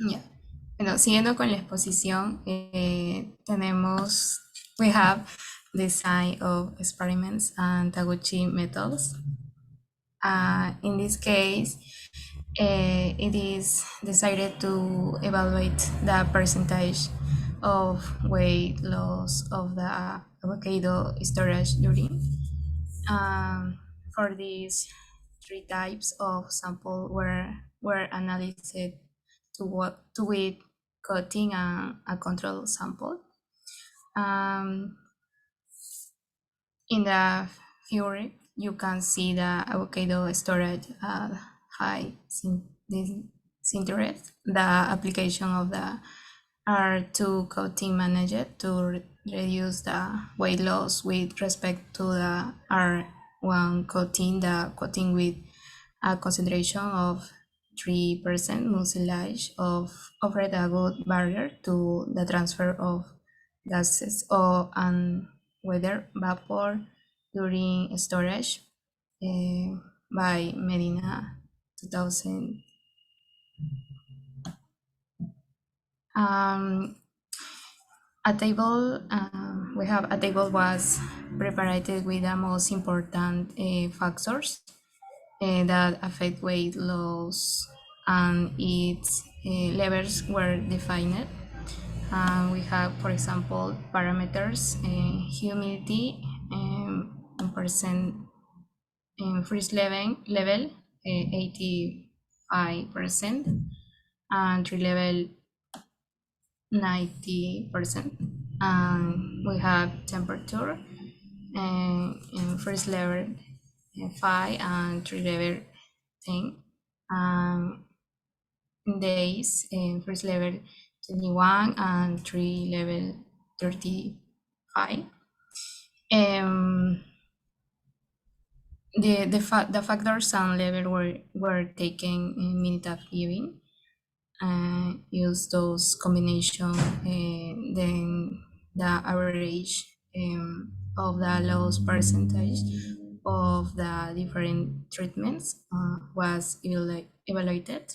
Ya. Bueno, siguiendo con la exposición, we have design of experiments and Taguchi methods. In this case, it is decided to evaluate the percentage of weight loss of the avocado storage during. For these three types of sample were analyzed to with cutting a control sample. Um, in the figure, you can see the avocado storage high interest. The application of the R2 coating managed to reduce the weight loss with respect to the R1 coating, the coating with a concentration of 3% mucilage offered a good barrier to the transfer of gases and weather vapor during storage by Medina 2000. Um, we have a table was prepared with the most important factors that affect weight loss, and its levels were defined. We have, for example, parameters, humidity, percent freeze level 85%, and tree level 90%. And we have temperature in first level 5 and tree level 10. Days in first level 21 and tree level 35. The factors and level were taken in minute of giving. Use those combination, then the average of the loss percentage of the different treatments was evaluated.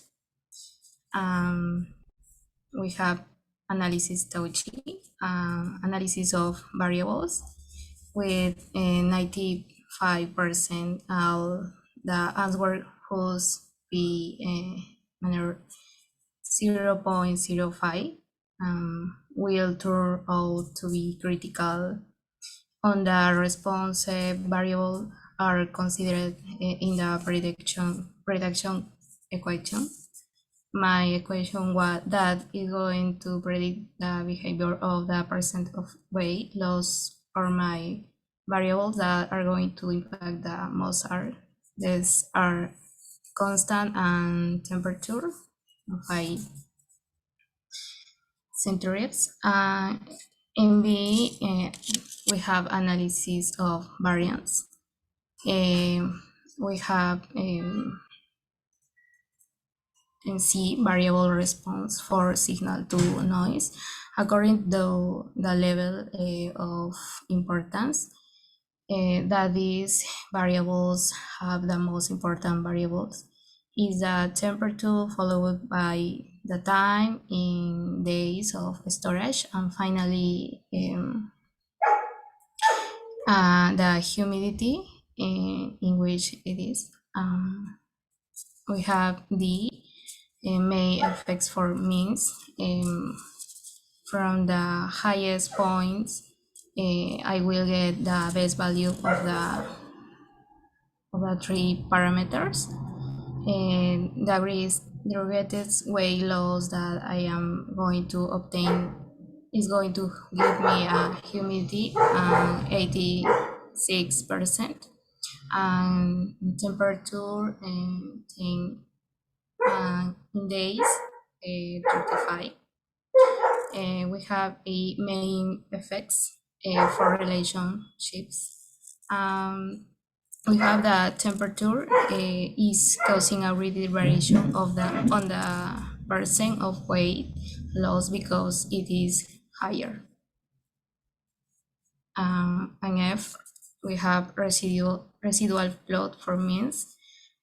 We have analysis Tauchi, analysis of variables with 95% of the answer whose be 0.05 will turn out to be critical. On the response variable are considered in the prediction equation. My equation was that is going to predict the behavior of the percent of weight loss for my variables that are going to impact the most are. These are constant and temperature of 5 centigrades. In B, we have analysis of variance. We have in C variable response for signal to noise according to the level of importance that these variables have. The most important variables is the temperature, followed by the time in days of storage, and finally the humidity in which it is. We have the main effects for means. From the highest points, I will get the best value of the three parameters. And the greatest weight loss that I am going to obtain is going to give me a humidity 86% and temperature in days 35. We have a main effects for relationships. We have the temperature is causing a really variation of the on the percent of weight loss because it is higher. And F, we have residual plot for means.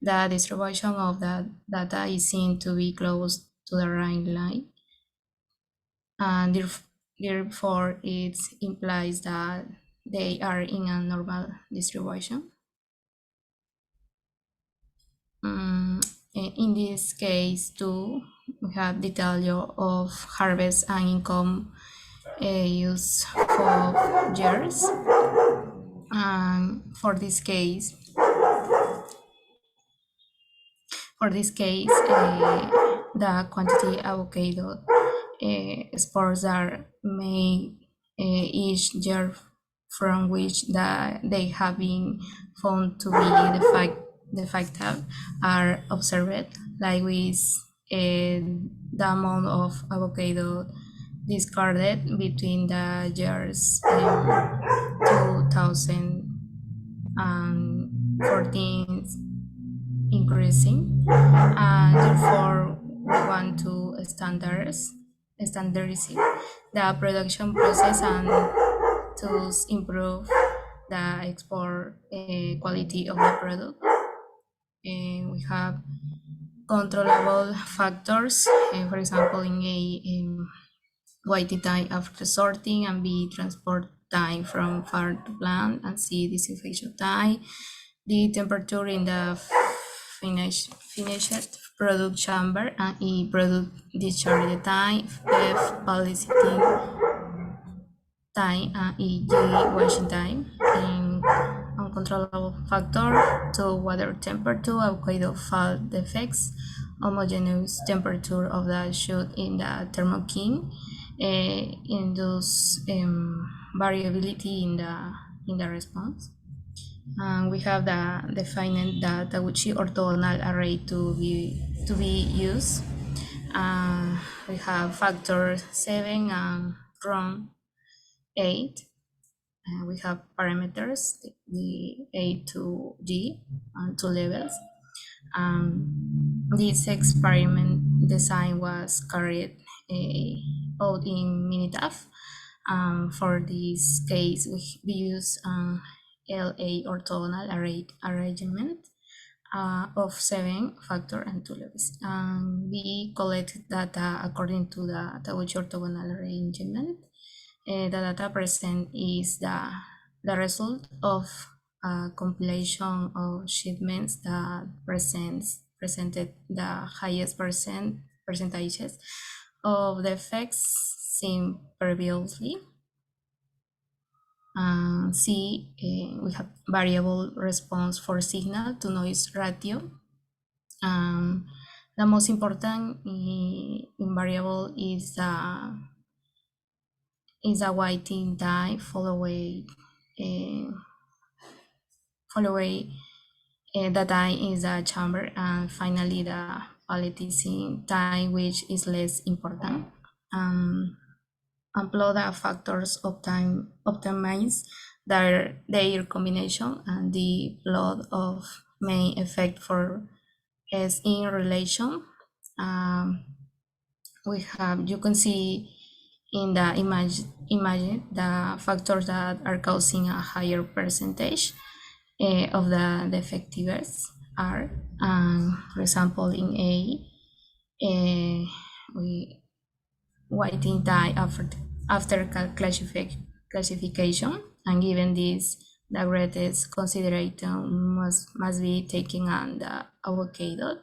The distribution of the data is seen to be close to the right line, and therefore it implies that they are in a normal distribution. Mm, in this case too, we have detail of harvest and income use for years. And the quantity avocado spores are made each year from which they have been found to be defective are observed, like with the amount of avocado discarded between the years 2014 increasing, and therefore we want to standardize the production process and to improve the export quality of the product. We have controllable factors, for example, in waiting time after sorting, and B, transport time from farm to plant, and C, disinfection time, D, temperature in the finished product chamber, and E, product discharge time, F, ballasting time, and E, G, washing time. In uncontrollable factor to water temperature, avocado fall defects, homogeneous temperature of the shoot in the thermokin, induce variability in the response. And we have the defined the Taguchi orthogonal array to be used. We have factor 7 and from 8. We have parameters, the A to G, and 2 levels. This experiment design was carried out in Minitab. For this case, we use LA orthogonal arrangement of 7 factor and 2 levels. We collect data according to the Taguchi orthogonal arrangement. The data present is the result of a compilation of shipments that presented the highest percentages of the effects seen previously. C, we have variable response for signal to noise ratio. The most important variable is a waiting time following the time in the chamber, and finally the ballasting time, which is less important. Upload the factors optimize their combination, and the plot of main effect for is in relation. You can see in the image the factors that are causing a higher percentage of the defectives are, for example, in A, we waiting time after classification, and given this, the greatest consideration must be taken on the avocado,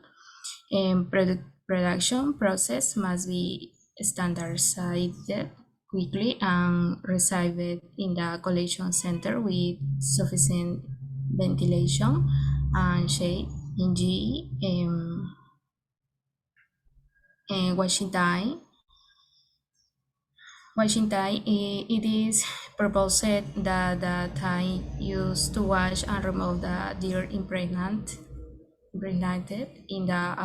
and production process must be standardized quickly and received in the collection center with sufficient ventilation and shade. In G, washing time. It is proposed that the time used to wash and remove the dirt impregnated in the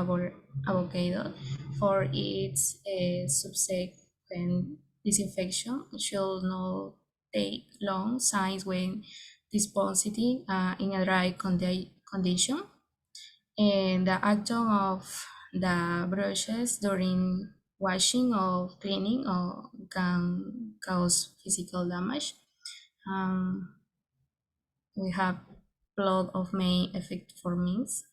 avocado for its subsequent disinfection should not take long, since when dispositing in a dry condition, and the action of the brushes during washing or cleaning can cause physical damage. We have plot of main effect for means.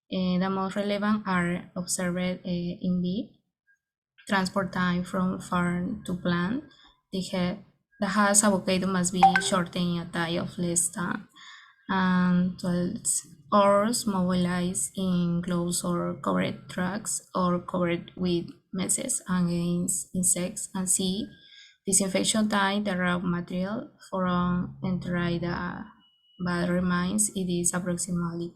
The most relevant are observed in B. transport time from farm to plant. The has avocado must be shortened in a time of less than 12 hours, mobilized in closed or covered trucks or covered with messes against insects, and C. Disinfection time the raw material from entering the but remains it is approximately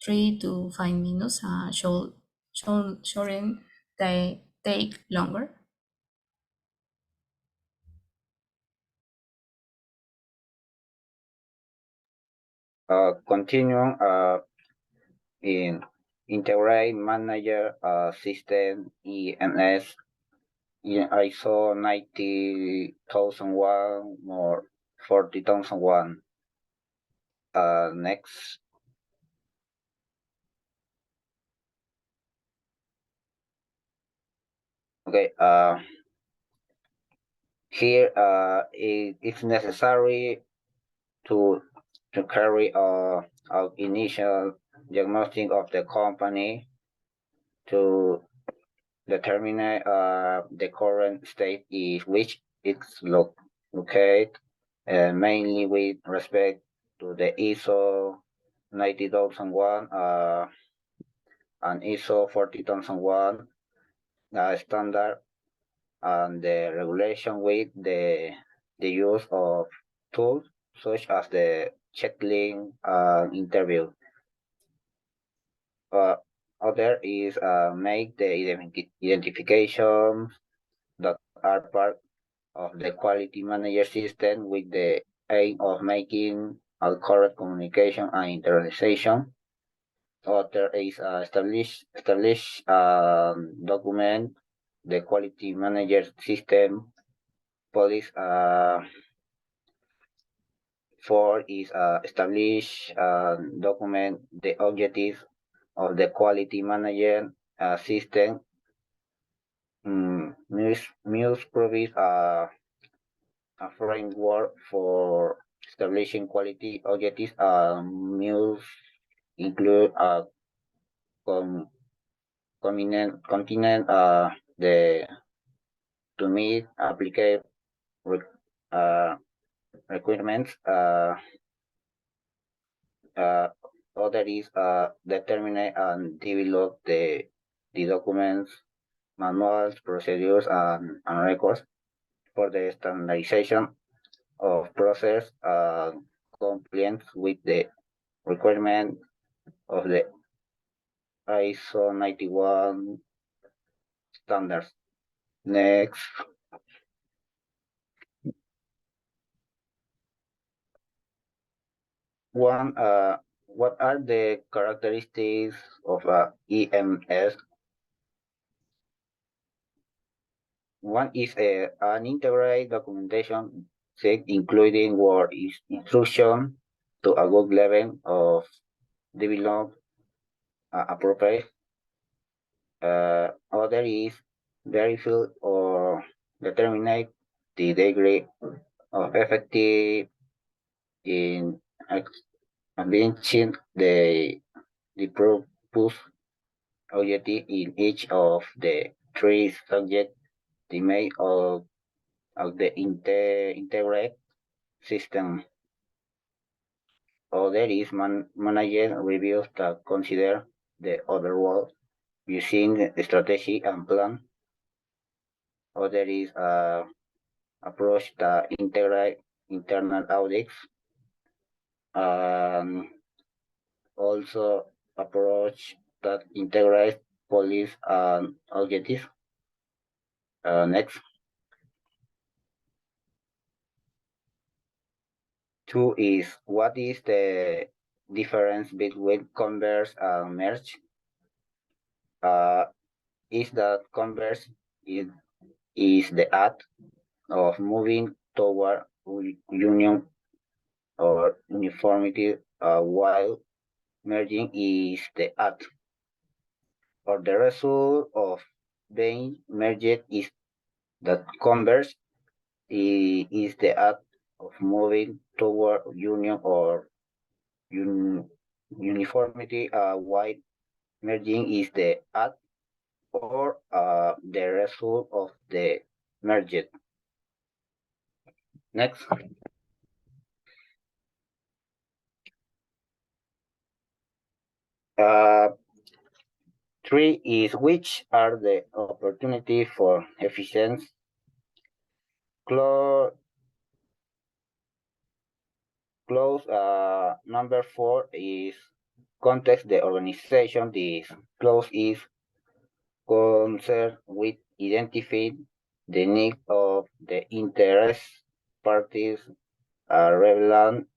3 to 5 minutes. Shouldn't they take longer? Continuing in integrate manager system EMS in ISO 90,001 or 40,001. Next. Okay. Here it's necessary to carry out initial diagnostic of the company to determine the current state is which it's located, mainly with respect to the ISO 90,001 and ISO 40,001 standard, and the regulation with the use of tools such as the checklist interview. Other is make the identifications that are part of the quality manager system with the aim of making a correct communication and internalization. Other is establish document the quality manager system policy. Four is establish document the objectives of the quality manager system. Muse provides a framework for establishing quality objectives. Muse include a continent the to meet applicable requirements. Other is determine and develop the documents, manuals, procedures, and records for the standardization of process compliance with the requirement of the ISO 91 standards. Next. One, what are the characteristics of EMS? One is an integrated documentation set including word instruction to a good level of develop appropriate. Other is verify or determine the degree of effective in advancing the purpose objective in each of the three subject domain of the integrated system. Other is manager reviews that consider the overall using strategy and plan. Other is approach the integrate internal audits. Also approach that integrates police and objectives. Next. Two is what is the difference between converse and merge? Is that converse is the act of moving toward union or uniformity, while merging is the act or the result of being merged is that converse is the act of moving toward union or uniformity, while merging is the act or the result of the merger. Next. Uh, Three is which are the opportunities for efficiency. Close, number four is context the organization. This clause is concerned with identifying the needs of the interest parties relevant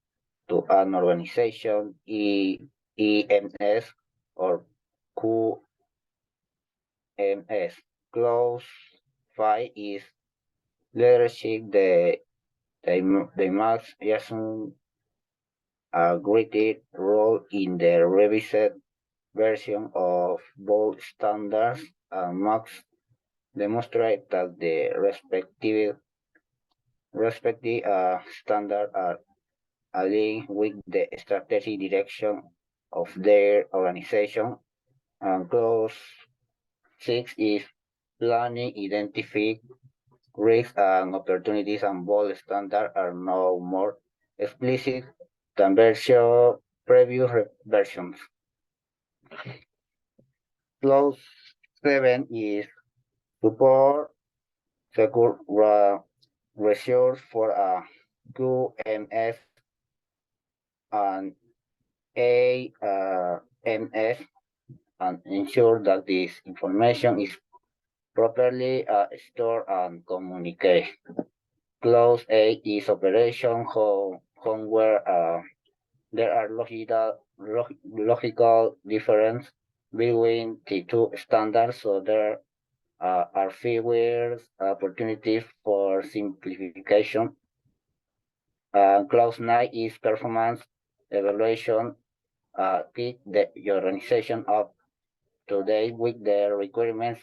to an organization, EMS or QMS. Clause 5 is leadership. They must assume a greater role in the revised version of both standards and must demonstrate that the respective standards are aligned with the strategic direction of their organization. And clause 6 is planning, identify risks and opportunities, and bold standards are now more explicit than previous versions. Clause 7 is support secure resource for a QMS and AMS and ensure that this information is properly stored and communicated. Clause 8 is operation home where there are logical difference between the two standards, so there are fewer opportunities for simplification. Clause 9 is performance evaluation. Keep the organization up to date with the requirements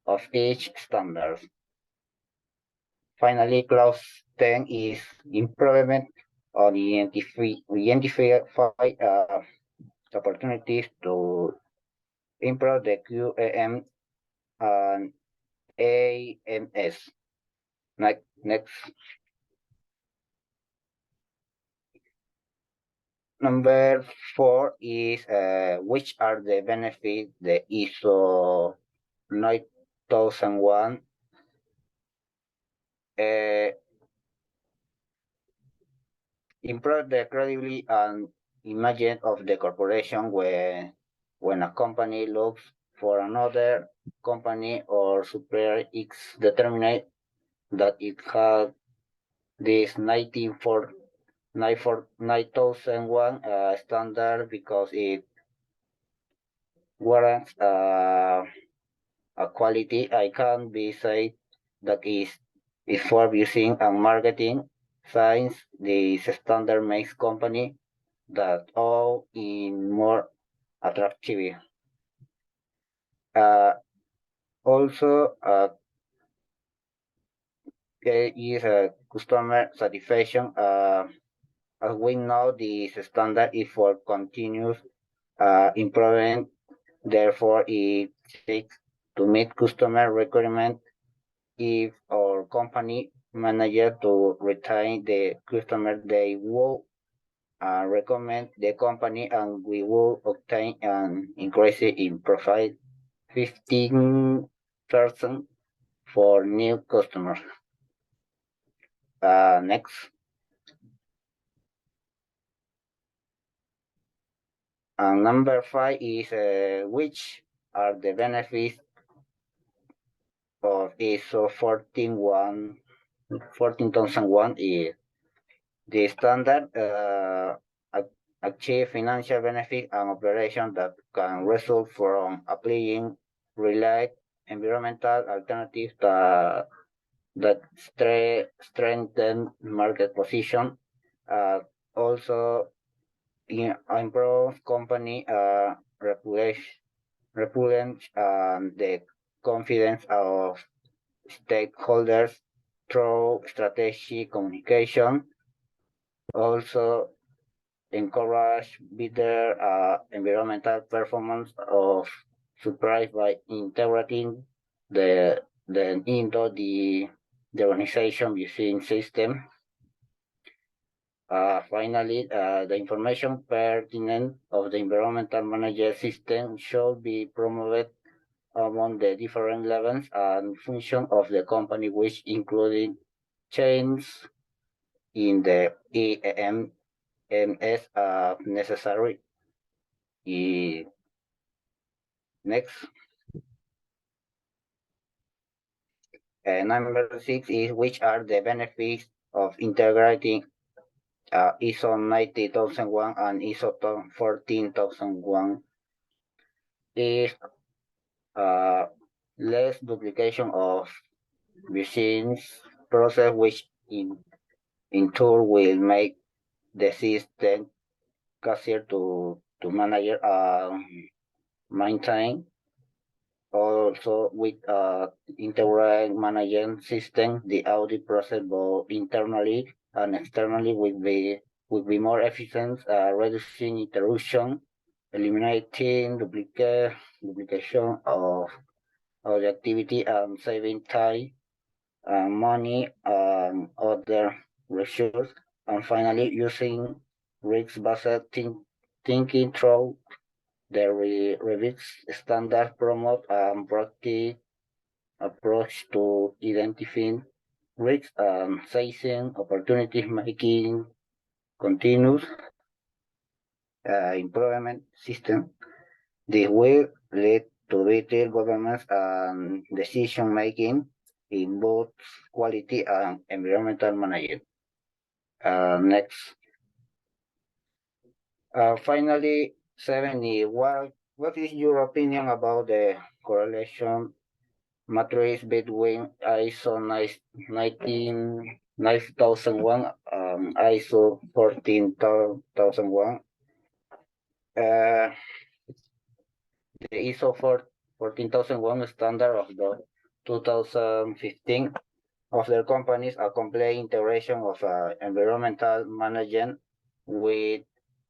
of each standard. Finally, clause 10 is improvement on identify opportunities to improve the QAM and AMS. Next. Number 4 is which are the benefits the ISO 9001 improve the credibility and image of the corporation when a company looks for another company or supplier, it's determined that it has this 9001 standard because it warrants a quality. I can be said that is for using and marketing science. This standard makes company that all in more attractive. Uh, Also, is customer satisfaction. As we know, the standard is for continuous improvement. Therefore, it seeks to meet customer requirement. If our company manager to retain the customer, they will recommend the company, and we will obtain an increase in profit 15% for new customers. Next. And number 5 is which are the benefits of ISO 14001 is the standard achieve financial benefit and operation that can result from applying relied environmental alternatives that strengthen market position. Also improve company reputation and the confidence of stakeholders through strategic communication. Also encourage better environmental performance of surprised by integrating the into the organization using system. Finally, the information pertinent of the environmental management system should be promoted among the different levels and function of the company, which including change in the EMS necessary. Next. Number 6 is which are the benefits of integrating ISO 90001 and ISO 14001 is less duplication of machines process, which in turn will make the system easier to manage and maintain. Also, with integrated management system, the audit process both internally and externally will be more efficient, reducing interruption, eliminating duplication of the activity, and saving time and money and other resources. And finally, using risk-based thinking through the revised standard promote proactive approach to identifying risks and seizing opportunities, making continuous improvement system. This will lead to better governance and decision making in both quality and environmental management. Next. Finally, 70. What is your opinion about the correlation matrix between ISO 9001 and ISO 14001? The ISO 14001 standard of the 2015 of the companies a complete integration of environmental management with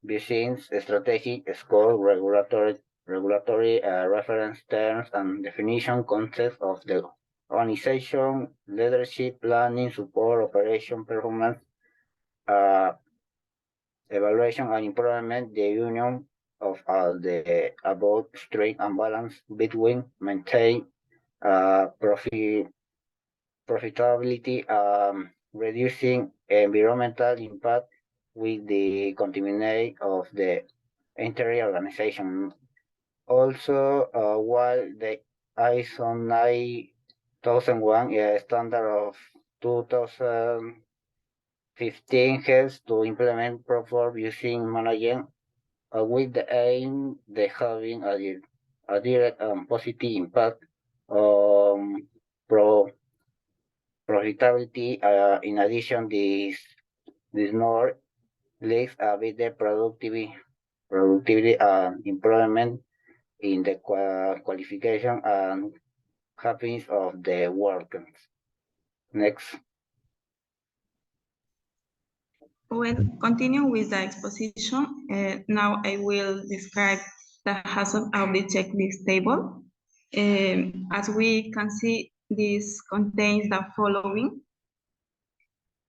business strategic score, regulatory reference terms and definition concepts of the organization, leadership, planning, support, operation, performance, evaluation and improvement, the union of the above strength and balance between maintain profitability, reducing environmental impact with the continuity of the entire organization. Also, while the ISO 9001 standard of 2015 helps to implement proper using management with the aim of having a direct positive impact on profitability. In addition, this more leads a better productivity and improvement in the qualification and happiness of the workers. Next. Well, continuing with the exposition, now I will describe the hazard audit checklist table. As we can see, this contains the following.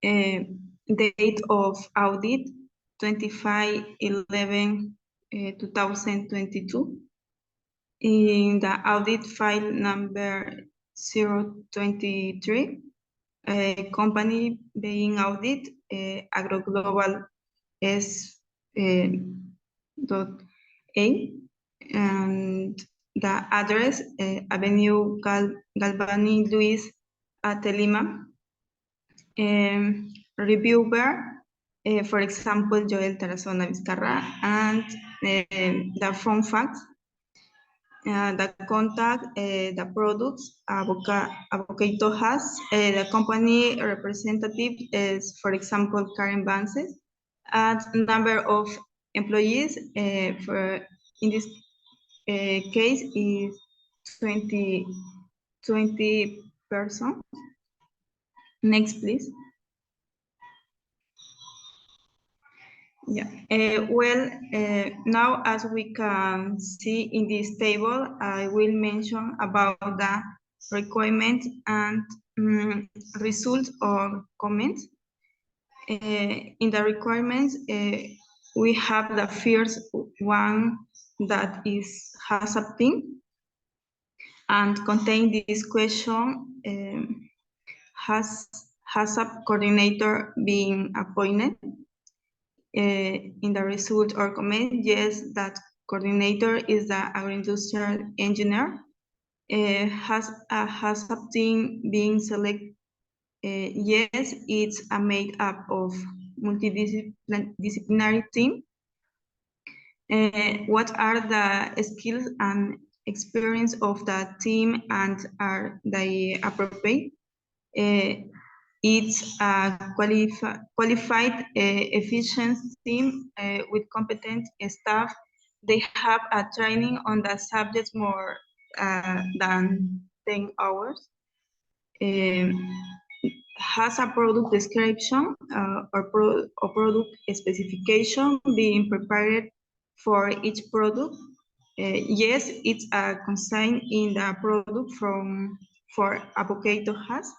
Date of audit 25/11/2022. In the audit file number 023, company being audit, AgroGlobal S. .A, and the address Avenue Galvani Luis Atelima. Reviewer, for example, Joel Tarazona Vizcarra, and the phone fax, the contact, the products Avocado has, the company representative is, for example, Karen Vances, and number of employees for in this case is 20 persons. Next, please. Yeah. Now as we can see in this table, I will mention about the requirement and result or comments. In the requirements, we have the first one that has a theme and contain this question, has a coordinator being appointed? In the result or comment, yes, that coordinator is the agro-industrial engineer. Has a team being selected? Yes, it's a made up of multidisciplinary team. What are the skills and experience of the team and are they appropriate? It's a qualified, efficient team with competent staff. They have a training on the subject more than 10 hours. Has a product description or product specification being prepared for each product. Yes, it's a consign in the product for avocado has.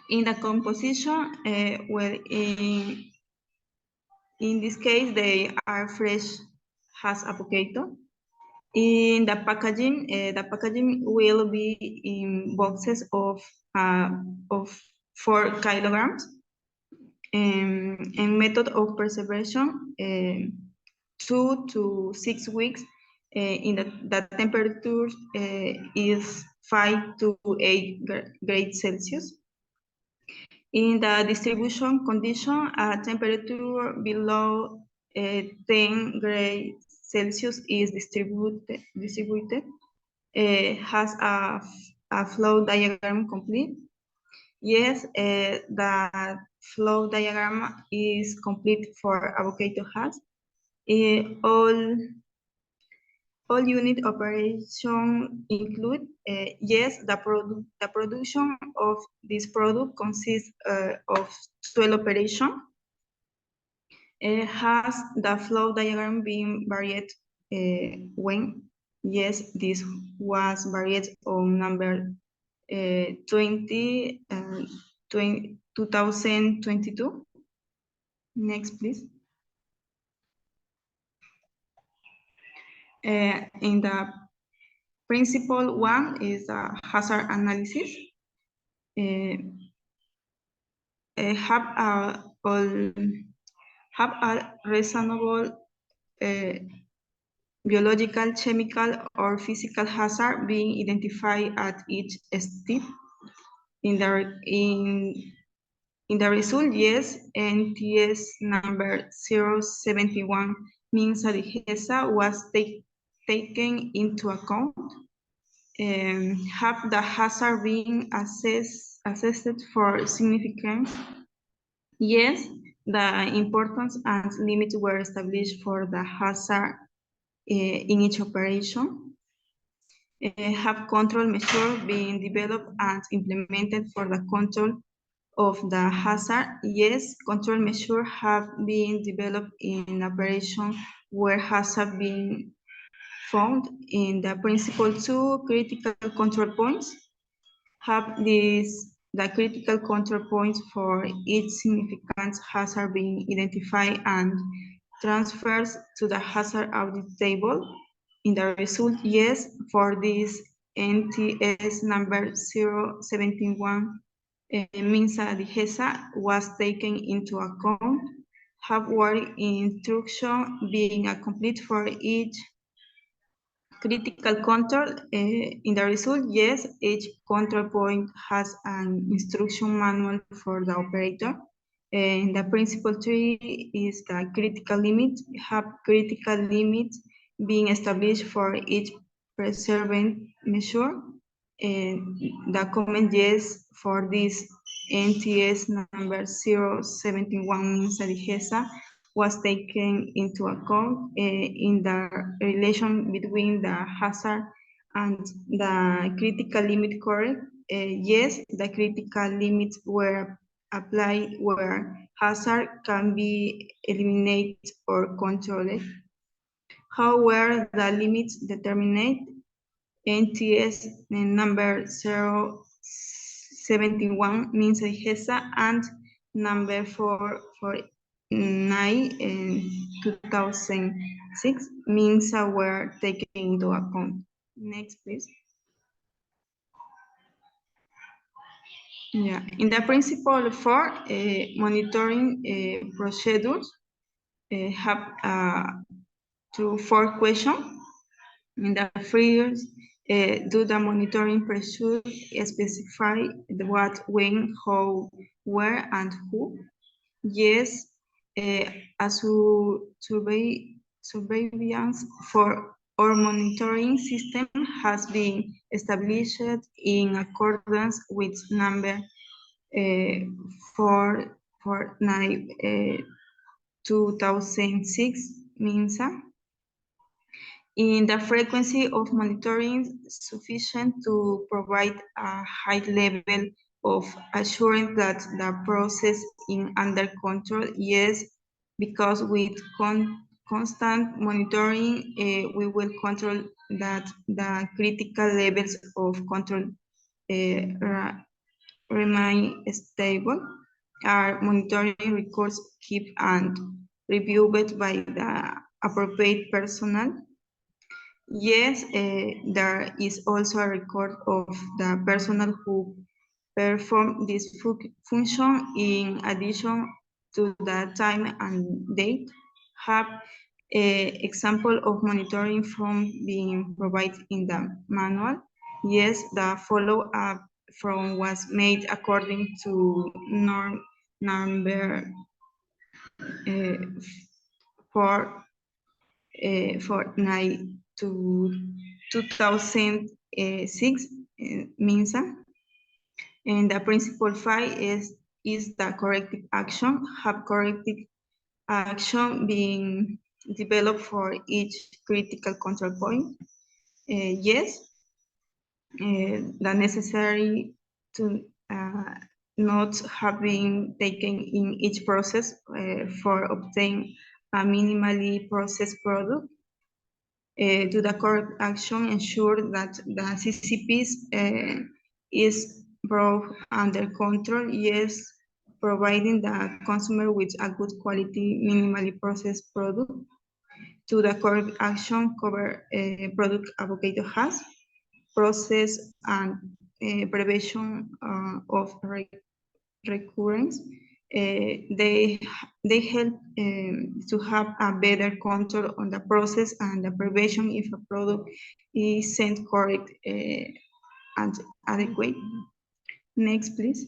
In the composition, well, in this case, they are fresh has avocado. In the packaging will be in boxes of 4 kilograms. And method of preservation, 2 to 6 weeks. In the temperature is 5 to 8 grades Celsius. In the distribution condition, a temperature below 10 grades Celsius is distributed. Has a flow diagram complete. Yes, the flow diagram is complete for avocado has. All unit operation include, yes, the production of this product consists of 12 operation. Has the flow diagram been varied when? Yes, this was varied on number 2022. Next, please. In the principle one is a hazard analysis. Have a reasonable biological, chemical, or physical hazard being identified at each step. In the result, yes, NTS number 071 means that HESA was taken into account. Have the hazard been assessed for significance? Yes, the importance and limits were established for the hazard in each operation. Have control measures being developed and implemented for the control of the hazard? Yes, control measures have been developed in operation where hazard been found. In the principle 2, critical control points. Have the critical control points for each significant hazard being identified and transfers to the hazard audit table. In the result, yes, for this NTS number 071 means that the HESA was taken into account. Have work instruction being complete for each critical control. In the result, yes, each control point has an instruction manual for the operator. And the principle 3 is the critical limit. Have critical limits being established for each preserving measure. And the comment yes for this NTS number 071 means that the HESA was taken into account in the relation between the hazard and the critical limit correct. Yes, the critical limits were applied where hazard can be eliminated or controlled. However, the limits determined NTS number 071 means a HESA and number 449 in 2006 means were taken into account. Next, please. Yeah, in the principle for monitoring procedures have to 4 questions. In the first, do the monitoring procedure specify the what, when, how, where, and who? Yes, as surveillance for our monitoring system has been established in accordance with number 449 2006 MINSA. In the frequency of monitoring sufficient to provide a high level of assurance that the process is under control? Yes, because with constant monitoring, we will control that the critical levels of control remain stable. Our monitoring records keep and reviewed by the appropriate personnel. Yes, there is also a record of the personnel who perform this function in addition to the time and date. Have an example of monitoring from being provided in the manual. Yes, the follow-up from was made according to number 449 to 2006 MINSA. And the principle 5 is the corrective action. Have corrective action being developed for each critical control point? Yes, the necessary to not have been taken in each process for obtain a minimally processed product. Do the correct action ensure that the CCPs is brought under control? Yes, providing the consumer with a good quality, minimally processed product. Do the correct action cover product avocado has? Process and prevention of recurrence. They help to have a better control on the process and the prevention if a product is sent correct and adequate. Next, please.